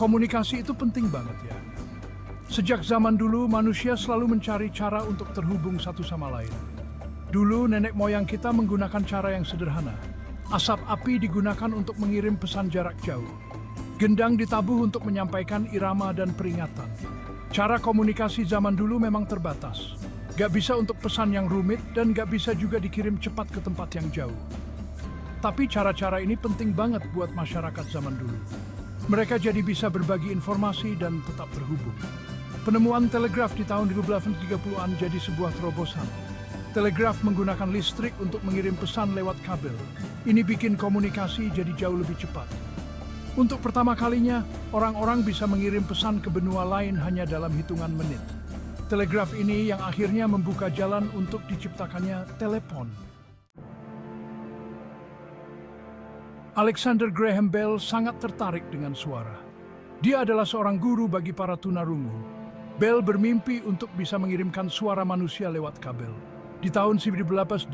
Komunikasi itu penting banget ya. Sejak zaman dulu, manusia selalu mencari cara untuk terhubung satu sama lain. Dulu, nenek moyang kita menggunakan cara yang sederhana. Asap api digunakan untuk mengirim pesan jarak jauh. Gendang ditabuh untuk menyampaikan irama dan peringatan. Cara komunikasi zaman dulu memang terbatas. Gak bisa untuk pesan yang rumit dan gak bisa juga dikirim cepat ke tempat yang jauh. Tapi cara-cara ini penting banget buat masyarakat zaman dulu. Mereka jadi bisa berbagi informasi dan tetap terhubung. Penemuan telegraf di tahun 1830-an jadi sebuah terobosan. Telegraf menggunakan listrik untuk mengirim pesan lewat kabel. Ini bikin komunikasi jadi jauh lebih cepat. Untuk pertama kalinya, orang-orang bisa mengirim pesan ke benua lain hanya dalam hitungan menit. Telegraf ini yang akhirnya membuka jalan untuk diciptakannya telepon. Alexander Graham Bell sangat tertarik dengan suara. Dia adalah seorang guru bagi para tunarungu. Bell bermimpi untuk bisa mengirimkan suara manusia lewat kabel. Di tahun 1876,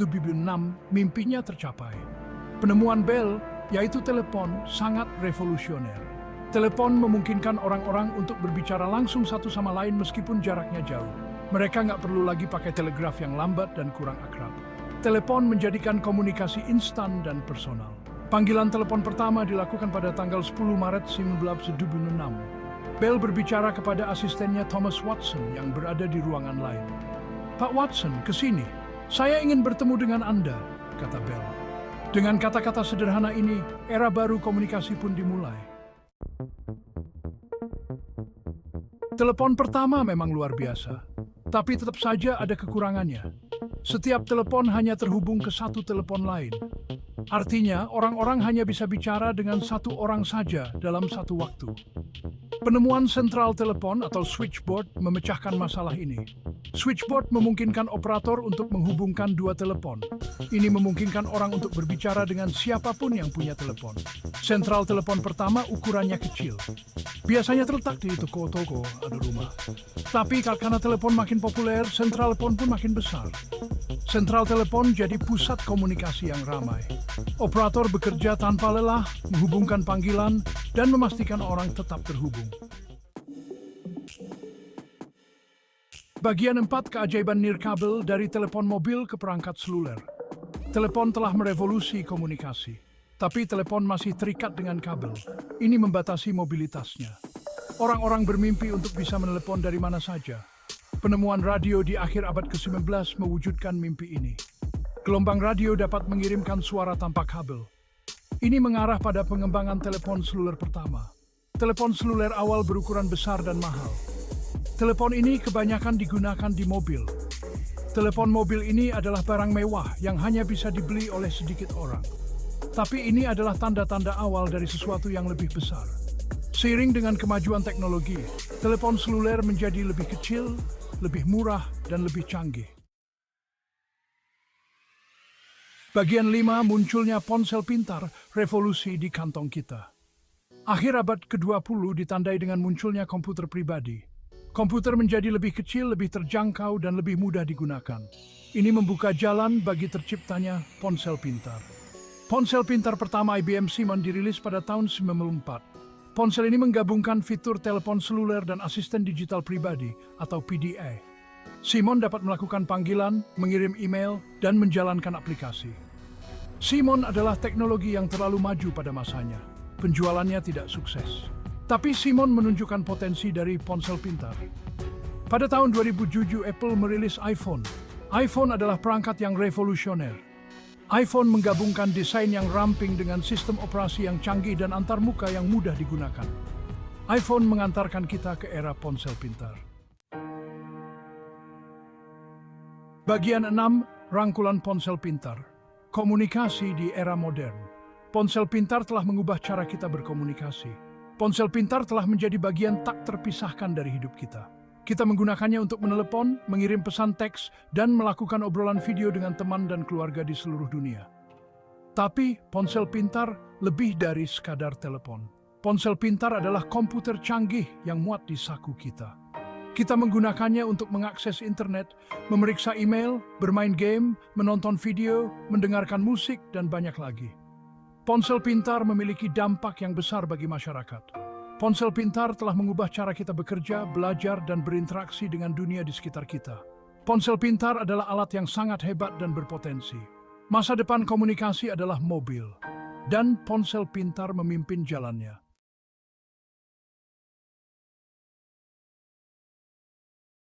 mimpinya tercapai. Penemuan Bell, yaitu telepon, sangat revolusioner. Telepon memungkinkan orang-orang untuk berbicara langsung satu sama lain meskipun jaraknya jauh. Mereka nggak perlu lagi pakai telegraf yang lambat dan kurang akrab. Telepon menjadikan komunikasi instan dan personal. Panggilan telepon pertama dilakukan pada tanggal 10 Maret 1976. Bell berbicara kepada asistennya Thomas Watson yang berada di ruangan lain. "Pak Watson, ke sini. Saya ingin bertemu dengan Anda," kata Bell. Dengan kata-kata sederhana ini, era baru komunikasi pun dimulai. Telepon pertama memang luar biasa, tapi tetap saja ada kekurangannya. Setiap telepon hanya terhubung ke satu telepon lain. Artinya, orang-orang hanya bisa bicara dengan satu orang saja dalam satu waktu. Penemuan sentral telepon atau switchboard memecahkan masalah ini. Switchboard memungkinkan operator untuk menghubungkan dua telepon. Ini memungkinkan orang untuk berbicara dengan siapapun yang punya telepon. Sentral telepon pertama ukurannya kecil. Biasanya terletak di toko-toko atau rumah. Tapi karena telepon makin populer, sentral telepon pun makin besar. Sentral telepon jadi pusat komunikasi yang ramai. Operator bekerja tanpa lelah, menghubungkan panggilan, dan memastikan orang tetap terhubung. Bagian 4, keajaiban nirkabel dari telepon mobil ke perangkat seluler. Telepon telah merevolusi komunikasi, tapi telepon masih terikat dengan kabel. Ini membatasi mobilitasnya. Orang-orang bermimpi untuk bisa menelepon dari mana saja. Penemuan radio di akhir abad ke-19 mewujudkan mimpi ini. Gelombang radio dapat mengirimkan suara tanpa kabel. Ini mengarah pada pengembangan telepon seluler pertama. Telepon seluler awal berukuran besar dan mahal. Telepon ini kebanyakan digunakan di mobil. Telepon mobil ini adalah barang mewah yang hanya bisa dibeli oleh sedikit orang. Tapi ini adalah tanda-tanda awal dari sesuatu yang lebih besar. Seiring dengan kemajuan teknologi, telepon seluler menjadi lebih kecil, lebih murah, dan lebih canggih. Bagian 5, munculnya ponsel pintar, revolusi di kantong kita. Akhir abad ke-20 ditandai dengan munculnya komputer pribadi. Komputer menjadi lebih kecil, lebih terjangkau, dan lebih mudah digunakan. Ini membuka jalan bagi terciptanya ponsel pintar. Ponsel pintar pertama IBM Simon dirilis pada tahun 1994. Ponsel ini menggabungkan fitur telepon seluler dan asisten digital pribadi atau PDA. Simon dapat melakukan panggilan, mengirim email, dan menjalankan aplikasi. Simon adalah teknologi yang terlalu maju pada masanya. Penjualannya tidak sukses. Tapi Simon menunjukkan potensi dari ponsel pintar. Pada tahun 2007, Apple merilis iPhone. iPhone adalah perangkat yang revolusioner. iPhone menggabungkan desain yang ramping dengan sistem operasi yang canggih dan antarmuka yang mudah digunakan. iPhone mengantarkan kita ke era ponsel pintar. Bagian 6, rangkulan ponsel pintar. Komunikasi di era modern. Ponsel pintar telah mengubah cara kita berkomunikasi. Ponsel pintar telah menjadi bagian tak terpisahkan dari hidup kita. Kita menggunakannya untuk menelepon, mengirim pesan teks, dan melakukan obrolan video dengan teman dan keluarga di seluruh dunia. Tapi, ponsel pintar lebih dari sekadar telepon. Ponsel pintar adalah komputer canggih yang muat di saku kita. Kita menggunakannya untuk mengakses internet, memeriksa email, bermain game, menonton video, mendengarkan musik, dan banyak lagi. Ponsel pintar memiliki dampak yang besar bagi masyarakat. Ponsel pintar telah mengubah cara kita bekerja, belajar, dan berinteraksi dengan dunia di sekitar kita. Ponsel pintar adalah alat yang sangat hebat dan berpotensi. Masa depan komunikasi adalah mobil, dan ponsel pintar memimpin jalannya.